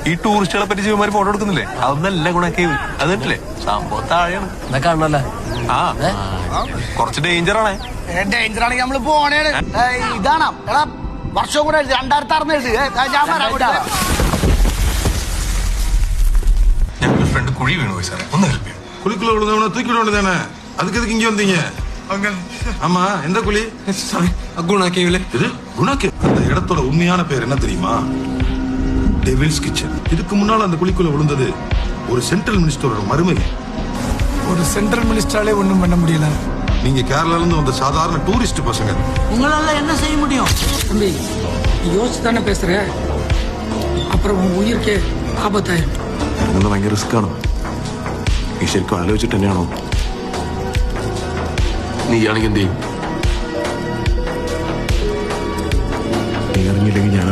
ഈ ടൂറിസ്റ്റുകളെ പറ്റി ജീവന്മാര് ഫോട്ടോ എടുക്കുന്നില്ലേ അതൊന്നല്ല ഗുണക്കേവ് അത് കണ്ടില്ലേ സംഭവം താഴെയാണ് കാണണല്ലേ ആ കുറച്ച് ഡേഞ്ചറാണേ ഡേഞ്ചർ ആണെങ്കിൽ നമ്മള് പോണേ ഇതാണ് എടാ വർഷം കൂടെ 2006 ഞാൻ വരാം ഞങ്ങളുടെ ഫ്രണ്ട് കുഴി വീണു പോയി സാറേ ഒന്ന് ഹെൽപ്പ് ചെയ്യും குழிக்குள்ள விழுந்தவன தூக்கி விட வேண்டியதானே அதுக்கு எதுக்கு இங்க வந்தீங்க ஆமா எந்த குழி குணா கேவில இது குணாக்கே அந்த இடத்தோட உண்மையான பேர் என்ன தெரியுமா டெவில்ஸ் கிச்சன் இதுக்கு முன்னால அந்த குழிக்குள்ள விழுந்தது ஒரு சென்ட்ரல் மினிஸ்டரோட மருமகை ஒரு சென்ட்ரல் மினிஸ்டராலே ஒண்ணும் பண்ண முடியல நீங்க கேரளால இருந்து வந்த சாதாரண டூரிஸ்ட் பசங்க உங்களால என்ன செய்ய முடியும் தம்பி நீ யோசிச்சு தானே பேசுற அப்புறம் உன் உயிருக்கே ஆபத்தாயிரும் ഇതൊന്നും ഭയങ്കര റിസ്ക് ആണ് നീ ശരിക്കും ആലോചിച്ചിട്ട് തന്നെയാണോ നീ ആണെങ്കിൽ എന്ത് ചെയ്യും നീ ഇറങ്ങിയില്ലെങ്കിൽ ഞാൻ